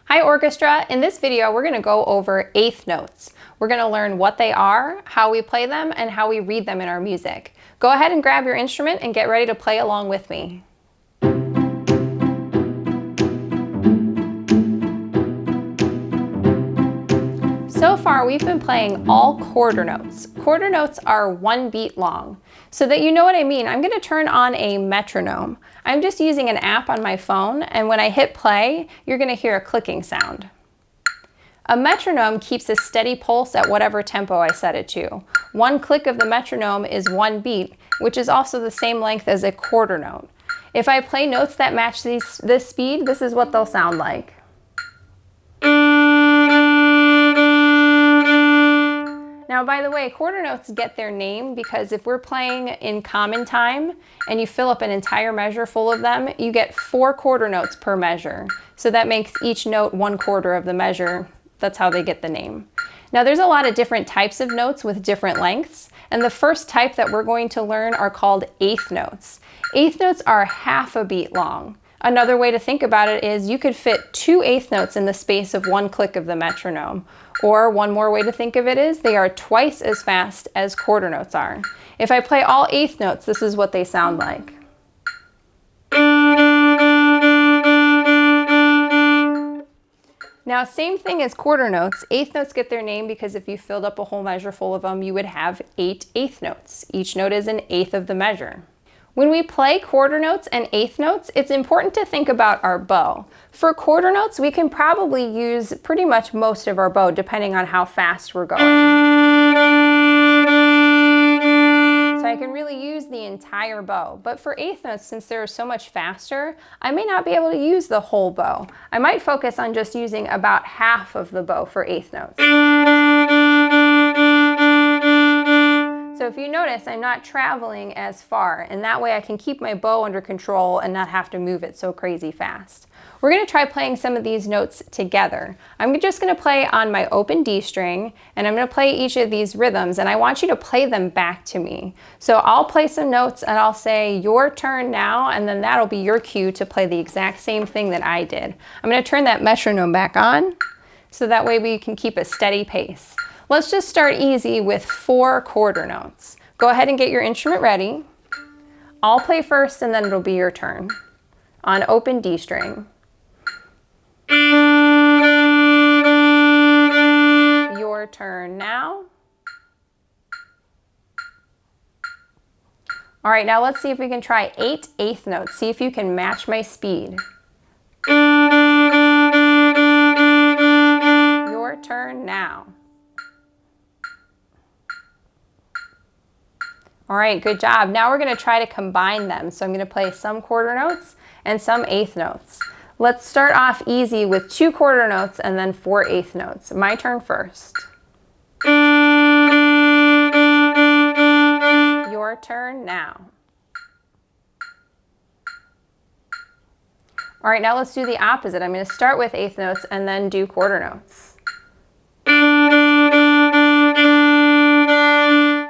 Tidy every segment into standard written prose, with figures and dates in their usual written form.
Hi orchestra, in this video we're going to go over eighth notes. We're going to learn what they are, how we play them, and how we read them in our music. Go ahead and grab your instrument and get ready to play along with me. So far we've been playing all quarter notes. Quarter notes are 1 beat long. So that you know what I mean, I'm going to turn on a metronome. I'm just using an app on my phone, and when I hit play, you're going to hear a clicking sound. A metronome keeps a steady pulse at whatever tempo I set it to. 1 click of the metronome is 1 beat, which is also the same length as a quarter note. If I play notes that match this speed, this is what they'll sound like. Now, by the way, quarter notes get their name because if we're playing in common time and you fill up an entire measure full of them, you get 4 quarter notes per measure. So that makes each note 1/4 of the measure. That's how they get the name. Now, there's a lot of different types of notes with different lengths, and the first type that we're going to learn are called eighth notes. Eighth notes are half a beat long. Another way to think about it is you could fit 2 eighth notes in the space of 1 click of the metronome. Or one more way to think of it is they are twice as fast as quarter notes are. If I play all eighth notes, this is what they sound like. Now, same thing as quarter notes. Eighth notes get their name because if you filled up a whole measure full of them, you would have 8 eighth notes. Each note is an eighth of the measure. When we play quarter notes and eighth notes, it's important to think about our bow. For quarter notes, we can probably use pretty much most of our bow depending on how fast we're going. So I can really use the entire bow. But for eighth notes, since they're so much faster, I may not be able to use the whole bow. I might focus on just using about half of the bow for eighth notes. So if you notice, I'm not traveling as far, and that way I can keep my bow under control and not have to move it so crazy fast. We're going to try playing some of these notes together. I'm just going to play on my open D string, and I'm going to play each of these rhythms, and I want you to play them back to me. So I'll play some notes and I'll say, "Your turn now," and then that'll be your cue to play the exact same thing that I did. I'm going to turn that metronome back on, so that way we can keep a steady pace. Let's just start easy with 4 quarter notes. Go ahead and get your instrument ready. I'll play first and then it'll be your turn. On open D string. Your turn now. All right, now let's see if we can try 8 eighth notes. See if you can match my speed. Your turn now. All right, good job. Now we're going to try to combine them. So I'm going to play some quarter notes and some eighth notes. Let's start off easy with 2 quarter notes and then 4 eighth notes. My turn first. Your turn now. All right, now let's do the opposite. I'm going to start with eighth notes and then do quarter notes.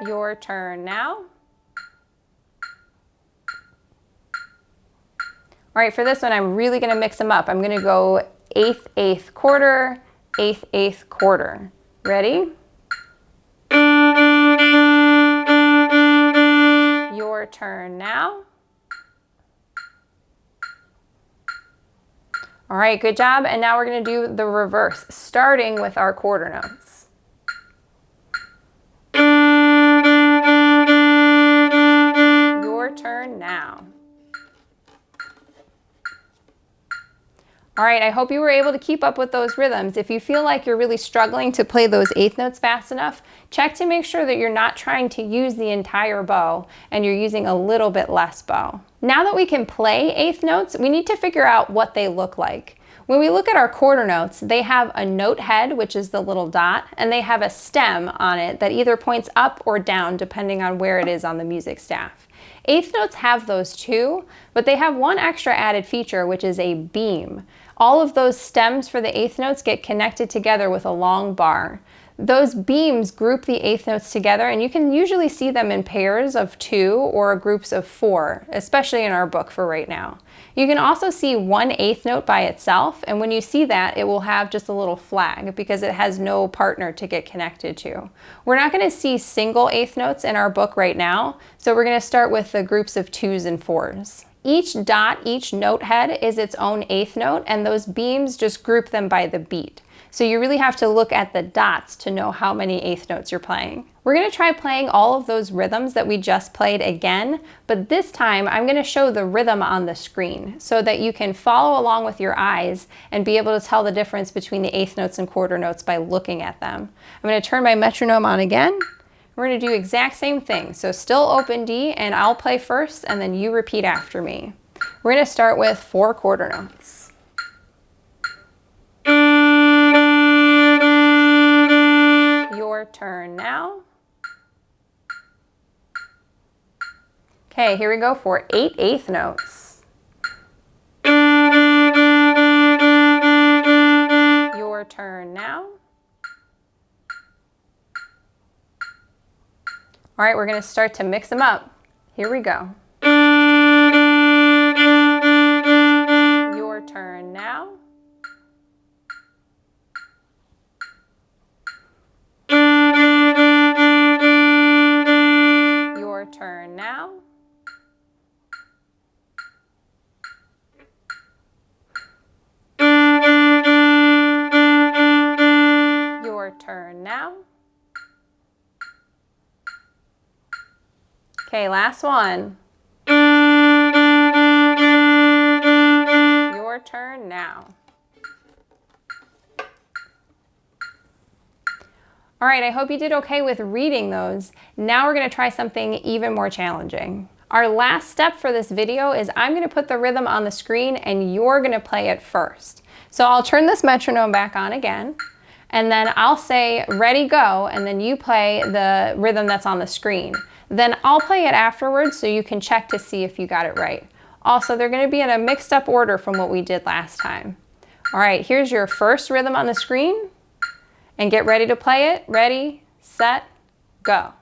Your turn now. All right, for this one, I'm really going to mix them up. I'm going to go eighth, eighth, quarter, eighth, eighth, quarter. Ready? Your turn now. All right, good job. And now we're going to do the reverse, starting with our quarter notes. Your turn now. All right, I hope you were able to keep up with those rhythms. If you feel like you're really struggling to play those eighth notes fast enough, check to make sure that you're not trying to use the entire bow and you're using a little bit less bow. Now that we can play eighth notes, we need to figure out what they look like. When we look at our quarter notes, they have a note head, which is the little dot, and they have a stem on it that either points up or down depending on where it is on the music staff. Eighth notes have those too, but they have one extra added feature, which is a beam. All of those stems for the eighth notes get connected together with a long bar. those beams group the eighth notes together, and you can usually see them in pairs of 2 or groups of 4, especially in our book for right now. You can also see one eighth note by itself, and when you see that, it will have just a little flag because it has no partner to get connected to. We're not going to see single eighth notes in our book right now, so we're going to start with the groups of 2s and 4s. Each dot, each note head is its own eighth note, and those beams just group them by the beat. So you really have to look at the dots to know how many eighth notes you're playing. We're going to try playing all of those rhythms that we just played again, but this time I'm going to show the rhythm on the screen so that you can follow along with your eyes and be able to tell the difference between the eighth notes and quarter notes by looking at them. I'm going to turn my metronome on again. We're going to do exact same thing. So still open D, and I'll play first and then you repeat after me. We're going to start with 4 quarter notes. Your turn now. Okay, here we go for 8 eighth notes. Your turn now. All right, we're going to start to mix them up. Here we go. Your turn now. Your turn now. Your turn now. Okay, last one. Your turn now. All right, I hope you did okay with reading those. Now we're going to try something even more challenging. Our last step for this video is I'm going to put the rhythm on the screen and you're going to play it first. So I'll turn this metronome back on again, and then I'll say ready, go, and then you play the rhythm that's on the screen. Then I'll play it afterwards so you can check to see if you got it right. Also, they're going to be in a mixed up order from what we did last time. All right, here's your first rhythm on the screen. And get ready to play it. Ready, set, go.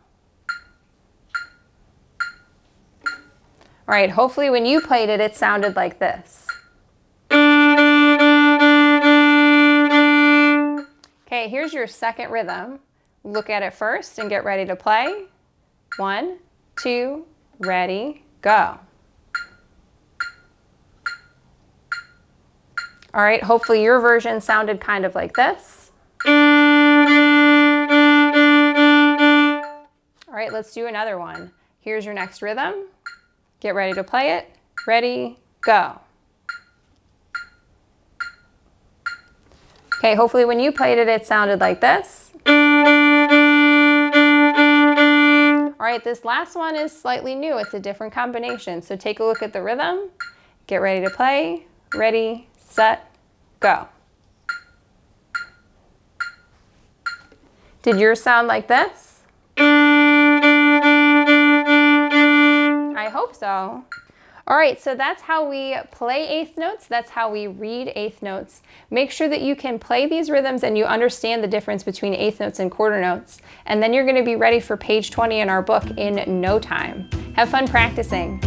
All right, hopefully when you played it, it sounded like this. Okay, here's your second rhythm. Look at it first and get ready to play. 1, 2, ready, go. All right, hopefully your version sounded kind of like this. All right, let's do another one. Here's your next rhythm. Get ready to play it. Ready, go. Okay, hopefully when you played it, it sounded like this. All right, this last one is slightly new. It's a different combination. So take a look at the rhythm. Get ready to play. Ready, set, go. Did yours sound like this? I hope so. All right, so that's how we play eighth notes. That's how we read eighth notes. Make sure that you can play these rhythms and you understand the difference between eighth notes and quarter notes. And then you're going to be ready for page 20 in our book in no time. Have fun practicing.